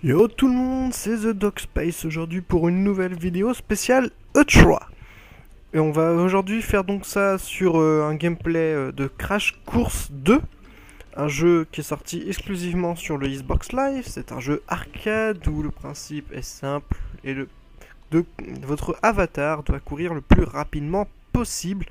Yo tout le monde, c'est The Dog Space aujourd'hui pour une nouvelle vidéo spéciale E3. Et on va aujourd'hui faire donc ça sur un gameplay de Crash Course 2, un jeu qui est sorti exclusivement sur le Xbox Live. C'est un jeu arcade où le principe est simple et votre avatar doit courir le plus rapidement possible.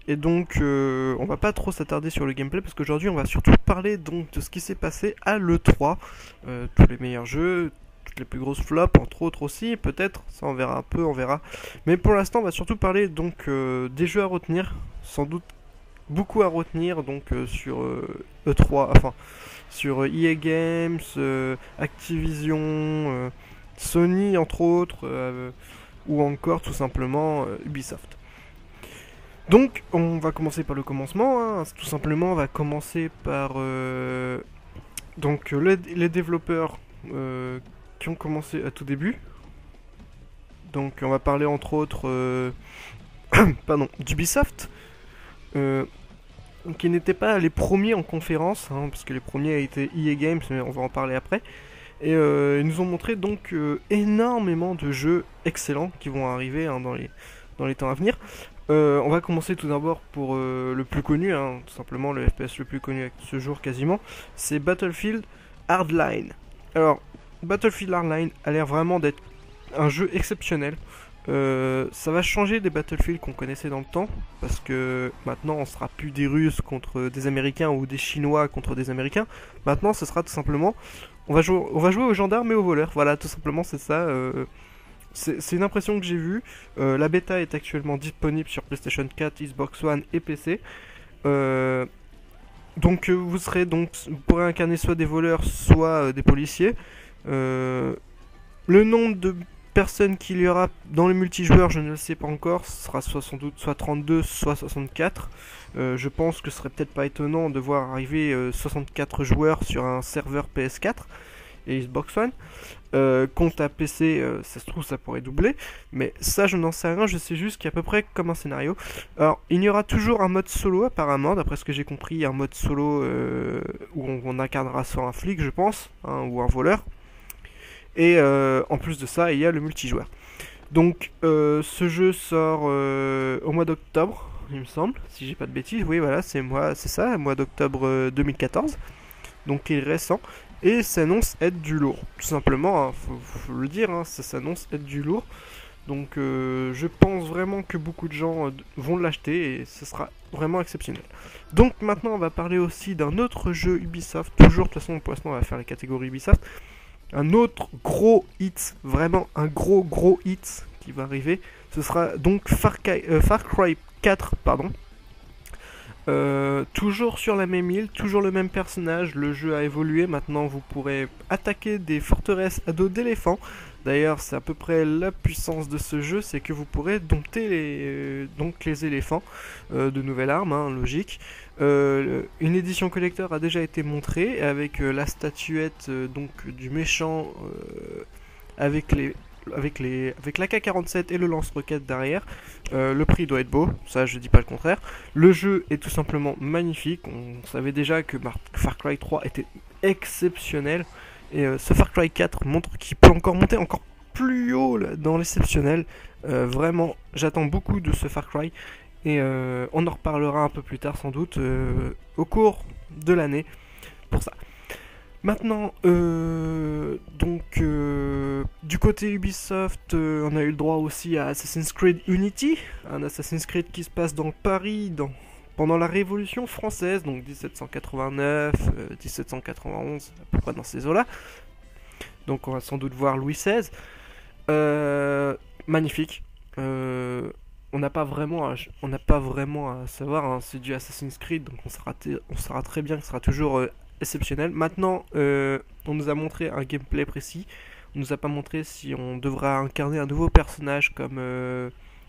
Et donc on va pas trop s'attarder sur le gameplay parce qu'aujourd'hui on va surtout parler donc de ce qui s'est passé à l'E3, tous les meilleurs jeux, toutes les plus grosses flops entre autres aussi, peut-être, ça on verra un peu, on verra. Mais pour l'instant on va surtout parler donc des jeux à retenir, sans doute beaucoup à retenir donc sur E3, enfin sur EA Games, Activision, Sony entre autres, ou encore tout simplement Ubisoft. Donc, on va commencer par le commencement, hein. Tout simplement, on va commencer par les développeurs qui ont commencé à tout début. Donc, on va parler entre autres d'Ubisoft, qui n'étaient pas les premiers en conférence, hein, parce que les premiers étaient EA Games, mais on va en parler après. Et ils nous ont montré donc énormément de jeux excellents qui vont arriver hein, dans les temps à venir. On va commencer tout d'abord pour le plus connu, hein, tout simplement le FPS le plus connu à ce jour quasiment, c'est Battlefield Hardline. Alors, Battlefield Hardline a l'air vraiment d'être un jeu exceptionnel. Ça va changer des Battlefield qu'on connaissait dans le temps, parce que maintenant on sera plus des Russes contre des Américains ou des Chinois contre des Américains. Maintenant ce sera tout simplement, on va jouer aux gendarmes et aux voleurs, voilà tout simplement c'est ça. C'est une impression que j'ai vue. La bêta est actuellement disponible sur PlayStation 4, Xbox One et PC. Vous pourrez incarner soit des voleurs, soit des policiers. Le nombre de personnes qu'il y aura dans le multijoueur, je ne le sais pas encore. Ce sera sans doute soit 32, soit 64. Je pense que ce serait peut-être pas étonnant de voir arriver 64 joueurs sur un serveur PS4 et Xbox One. Compte à PC, ça se trouve ça pourrait doubler, mais ça je n'en sais rien, je sais juste qu'il y a à peu près comme un scénario. Alors il y aura toujours un mode solo apparemment, d'après ce que j'ai compris, un mode solo où on incarnera soit un flic je pense, hein, ou un voleur. Et en plus de ça il y a le multijoueur. Donc ce jeu sort au mois d'octobre, il me semble, si j'ai pas de bêtises, oui voilà c'est ça, mois d'octobre 2014, donc il est récent. Et s'annonce être du lourd, tout simplement, hein, faut le dire, hein, ça s'annonce être du lourd. Donc je pense vraiment que beaucoup de gens vont l'acheter et ce sera vraiment exceptionnel. Donc maintenant on va parler aussi d'un autre jeu Ubisoft, toujours de toute façon pour l'instant on va faire la catégorie Ubisoft. Un autre gros hit, vraiment un gros hit qui va arriver, ce sera donc Far Cry 4, pardon. Toujours sur la même île, toujours le même personnage, le jeu a évolué, maintenant vous pourrez attaquer des forteresses à dos d'éléphants. D'ailleurs c'est à peu près la puissance de ce jeu, c'est que vous pourrez dompter les éléphants de nouvelles armes, hein, logique. Une édition collector a déjà été montrée avec la statuette donc du méchant avec l'AK-47 et le lance-roquette derrière. Le prix doit être beau, ça je dis pas le contraire. Le jeu est tout simplement magnifique. On savait déjà que Far Cry 3 était exceptionnel. Et ce Far Cry 4 montre qu'il peut encore monter encore plus haut là, dans l'exceptionnel. Vraiment, j'attends beaucoup de ce Far Cry. Et on en reparlera un peu plus tard sans doute au cours de l'année pour ça. Maintenant, du côté Ubisoft, on a eu le droit aussi à Assassin's Creed Unity, un Assassin's Creed qui se passe dans Paris pendant la Révolution française, donc 1789, 1791, à peu près dans ces eaux-là. Donc on va sans doute voir Louis XVI. Magnifique. On n'a pas vraiment à savoir, hein, c'est du Assassin's Creed, donc on saura très bien que ce sera toujours exceptionnel. Maintenant, on nous a montré un gameplay précis. On nous a pas montré si on devra incarner un nouveau personnage comme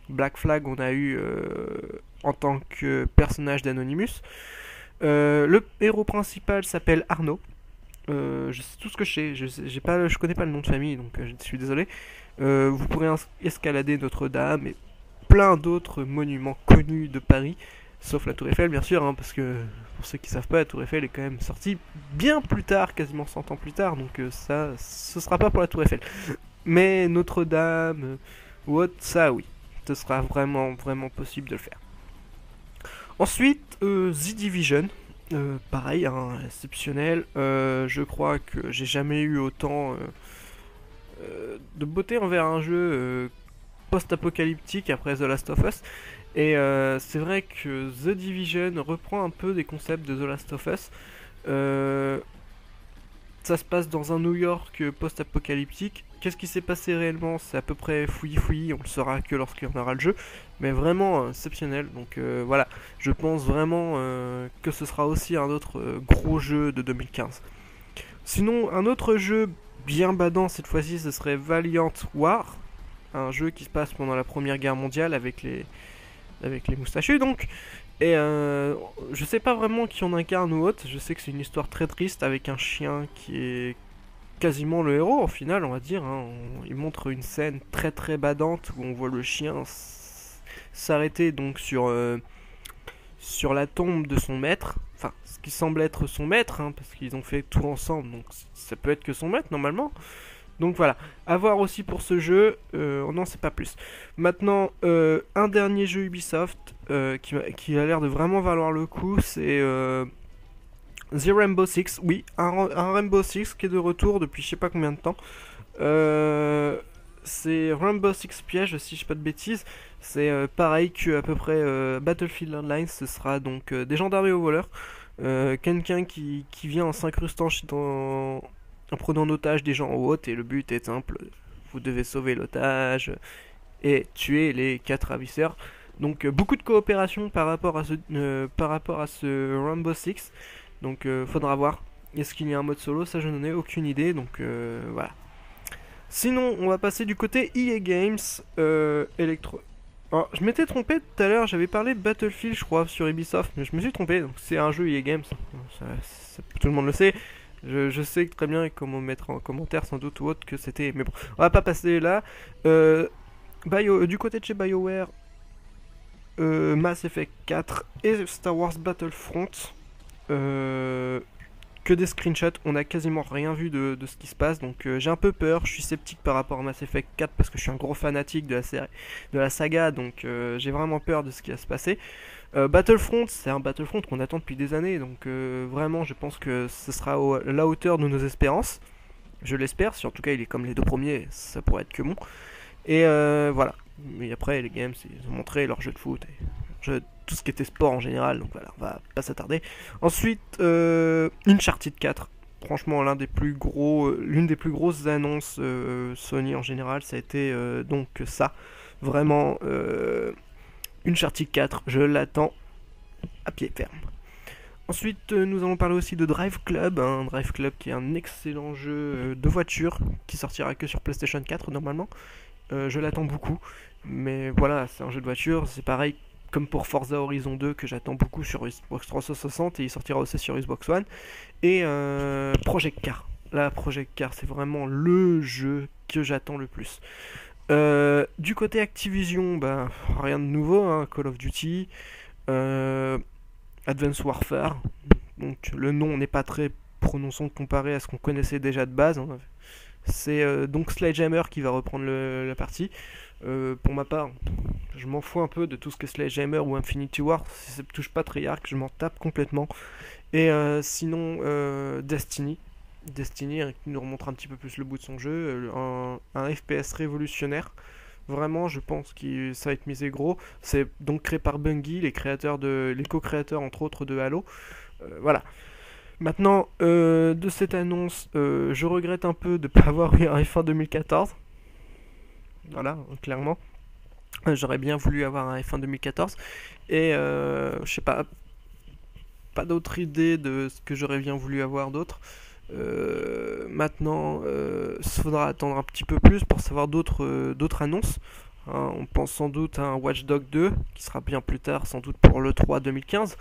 Black Flag on a eu en tant que personnage d'Anonymous. Le héros principal s'appelle Arnaud. Je sais tout ce que je sais. Je connais pas le nom de famille, donc je suis désolé. Vous pourrez escalader Notre-Dame et plein d'autres monuments connus de Paris. Sauf la Tour Eiffel, bien sûr, hein, parce que pour ceux qui savent pas, la Tour Eiffel est quand même sortie bien plus tard, quasiment 100 ans plus tard, donc ça, ce sera pas pour la Tour Eiffel. Mais Notre-Dame ou autre, ça oui, ce sera vraiment, vraiment possible de le faire. Ensuite, The Division, pareil, hein, exceptionnel. Je crois que j'ai jamais eu autant de beauté envers un jeu post-apocalyptique après The Last of Us. Et c'est vrai que The Division reprend un peu des concepts de The Last of Us. Ça se passe dans un New York post-apocalyptique. Qu'est-ce qui s'est passé réellement? C'est à peu près fouillis, on le saura que lorsqu'on aura le jeu. Mais vraiment exceptionnel. Donc voilà, je pense vraiment que ce sera aussi un autre gros jeu de 2015. Sinon, un autre jeu bien badant cette fois-ci, ce serait Valiant War. Un jeu qui se passe pendant la Première Guerre mondiale avec les moustachus donc. Et je sais pas vraiment qui on incarne ou autre, je sais que c'est une histoire très triste avec un chien qui est quasiment le héros au final, on va dire. Hein. Il montre une scène très très badante où on voit le chien s'arrêter donc sur la tombe de son maître, enfin ce qui semble être son maître, hein, parce qu'ils ont fait tout ensemble, donc ça peut être que son maître normalement. Donc voilà, à voir aussi pour ce jeu, on n'en sait pas plus. Maintenant, un dernier jeu Ubisoft qui a l'air de vraiment valoir le coup, c'est The Rainbow Six. Oui, un Rainbow Six qui est de retour depuis je sais pas combien de temps. C'est Rainbow Six Piège, si je dis pas de bêtises. C'est pareil que à peu près Battlefield Online, ce sera donc des gendarmes et aux voleurs. Quelqu'un qui vient en s'incrustant en prenant en otage des gens en haut, et le but est simple, vous devez sauver l'otage et tuer les 4 ravisseurs. Donc beaucoup de coopération par rapport à ce Rainbow Six, donc faudra voir. Est-ce qu'il y a un mode solo? Ça je n'en ai aucune idée, donc voilà. Sinon on va passer du côté EA Games, Electro... Alors, je m'étais trompé tout à l'heure, j'avais parlé de Battlefield je crois sur Ubisoft, mais je me suis trompé, donc c'est un jeu EA Games, tout le monde le sait. Je sais très bien comment mettre en commentaire sans doute ou autre que c'était, mais bon, on va pas passer là. Du côté de chez BioWare, Mass Effect 4 et Star Wars Battlefront, que des screenshots, on a quasiment rien vu de ce qui se passe, donc j'ai un peu peur, je suis sceptique par rapport à Mass Effect 4 parce que je suis un gros fanatique de la saga, donc j'ai vraiment peur de ce qui va se passer. Battlefront, c'est un Battlefront qu'on attend depuis des années, donc vraiment je pense que ce sera à la hauteur de nos espérances. Je l'espère, si en tout cas il est comme les 2 premiers, ça pourrait être que bon. Et voilà. Mais après, les games, ils ont montré leur jeu de foot, et tout ce qui était sport en général, donc voilà, on va pas s'attarder. Ensuite, Uncharted 4. Franchement, l'une des plus grosses annonces Sony en général, ça a été donc ça. Vraiment, Uncharted 4, je l'attends à pied ferme. Ensuite, nous allons parler aussi de Drive Club, hein, Drive Club qui est un excellent jeu de voiture qui sortira que sur PlayStation 4 normalement. Je l'attends beaucoup, mais voilà, c'est un jeu de voiture, c'est pareil comme pour Forza Horizon 2 que j'attends beaucoup sur Xbox 360 et il sortira aussi sur Xbox One. Et Project Car. Là, Project Car, c'est vraiment le jeu que j'attends le plus. Du côté Activision, bah, rien de nouveau, hein, Call of Duty, Advanced Warfare, donc le nom n'est pas très prononçant comparé à ce qu'on connaissait déjà de base, hein. C'est donc Sledgehammer qui va reprendre la partie. Pour ma part, je m'en fous un peu de tout ce que Sledgehammer ou Infinity War, si ça ne touche pas Treyarch, je m'en tape complètement. Et sinon, Destiny qui nous remontre un petit peu plus le bout de son jeu, un FPS révolutionnaire. Vraiment, je pense que ça va être misé gros. C'est donc créé par Bungie, les co-créateurs entre autres de Halo. Voilà. Maintenant, de cette annonce, je regrette un peu de ne pas avoir eu un F1 2014. Voilà, clairement. J'aurais bien voulu avoir un F1 2014. Et je sais pas d'autre idée de ce que j'aurais bien voulu avoir d'autre. Maintenant, il faudra attendre un petit peu plus pour savoir d'autres annonces. Hein, on pense sans doute à un Watch Dogs 2 qui sera bien plus tard, sans doute pour l'E3 2015.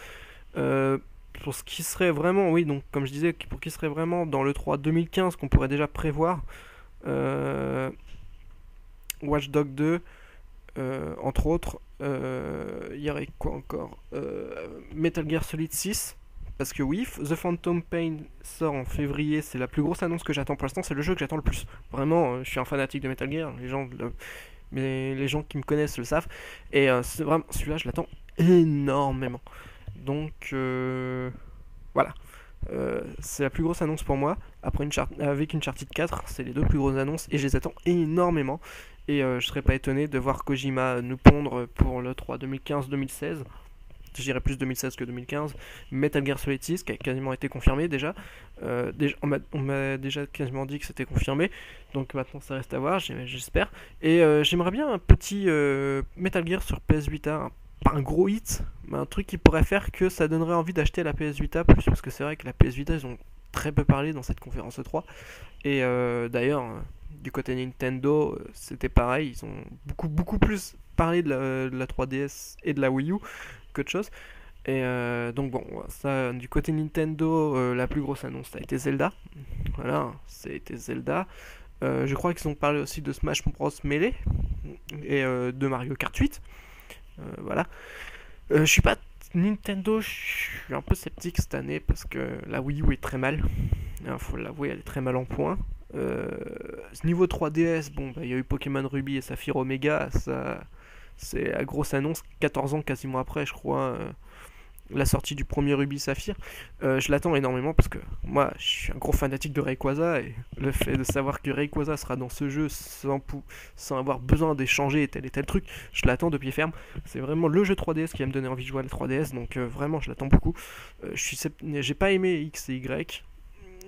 Pour ce qui serait vraiment, oui, donc comme je disais, pour qui serait vraiment dans l'E3 2015 qu'on pourrait déjà prévoir, Watch Dogs 2, entre autres, Il y aurait quoi encore? Metal Gear Solid 6. Parce que oui, The Phantom Pain sort en février, c'est la plus grosse annonce que j'attends pour l'instant, c'est le jeu que j'attends le plus. Vraiment, je suis un fanatique de Metal Gear, mais les gens qui me connaissent le savent. Et c'est vraiment, celui-là, je l'attends énormément. Donc, voilà. C'est la plus grosse annonce pour moi. Après avec Uncharted 4, c'est les deux plus grosses annonces et je les attends énormément. Et je serais pas étonné de voir Kojima nous pondre pour le 3 2015-2016. Je dirais plus 2016 que 2015. Metal Gear Solid 6 qui a quasiment été confirmé déjà. On m'a déjà quasiment dit que c'était confirmé. Donc maintenant ça reste à voir, j'espère. Et j'aimerais bien un petit Metal Gear sur PS Vita. Pas un gros hit, mais un truc qui pourrait faire que ça donnerait envie d'acheter la PS Vita plus. Parce que c'est vrai que la PS Vita, ils ont très peu parlé dans cette conférence 3. Et d'ailleurs, du côté Nintendo, c'était pareil. Ils ont beaucoup plus parlé de la 3DS et de la Wii U qu'autre chose. Et donc bon, ça, du côté Nintendo, la plus grosse annonce, ça a été Zelda. Voilà, c'était Zelda. Je crois qu'ils ont parlé aussi de Smash Bros Melee et de Mario Kart 8. Voilà. Je suis pas Nintendo, je suis un peu sceptique cette année parce que la Wii U est très mal. Faut l'avouer, elle est très mal en point. Niveau 3DS, bon, il y a eu Pokémon Ruby et Saphir Omega, ça, c'est la grosse annonce, 14 ans quasiment après, je crois, la sortie du premier Ruby Saphir. Je l'attends énormément parce que moi, je suis un gros fanatique de Rayquaza et le fait de savoir que Rayquaza sera dans ce jeu sans avoir besoin d'échanger tel et tel truc, je l'attends de pied ferme. C'est vraiment le jeu 3DS qui va me donner envie de jouer à la 3DS, donc vraiment, je l'attends beaucoup. J'ai pas aimé X et Y.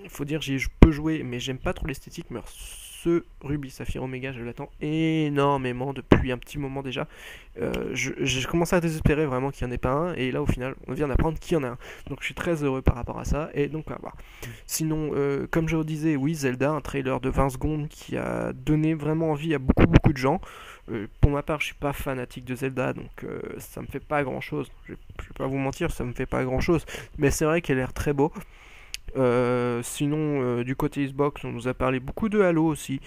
Il faut dire je peux jouer, mais j'aime pas trop l'esthétique. Mais ce Ruby Saphir Omega, je l'attends énormément depuis un petit moment déjà. J'ai commencé à désespérer vraiment qu'il n'y en ait pas un, et là au final on vient d'apprendre qu'il y en a un. Donc je suis très heureux par rapport à ça, et donc on va voir. Sinon, comme je vous disais, oui, Zelda, un trailer de 20 secondes qui a donné vraiment envie à beaucoup de gens. Pour ma part, je suis pas fanatique de Zelda, donc ça me fait pas grand chose. Je vais pas vous mentir, ça me fait pas grand chose, mais c'est vrai qu'elle a l'air très beau. Sinon, du côté Xbox, on nous a parlé beaucoup de Halo aussi.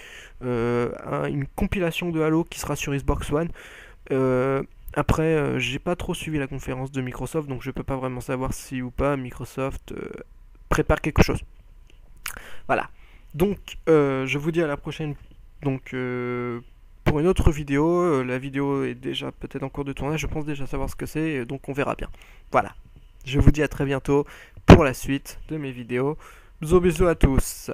Une compilation de Halo qui sera sur Xbox One. Après, j'ai pas trop suivi la conférence de Microsoft, donc je peux pas vraiment savoir si ou pas Microsoft prépare quelque chose. Voilà. Donc, je vous dis à la prochaine. Donc, pour une autre vidéo, la vidéo est déjà peut-être en cours de tournage. Je pense déjà savoir ce que c'est, donc on verra bien. Voilà. Je vous dis à très bientôt pour la suite de mes vidéos. Bisous à tous.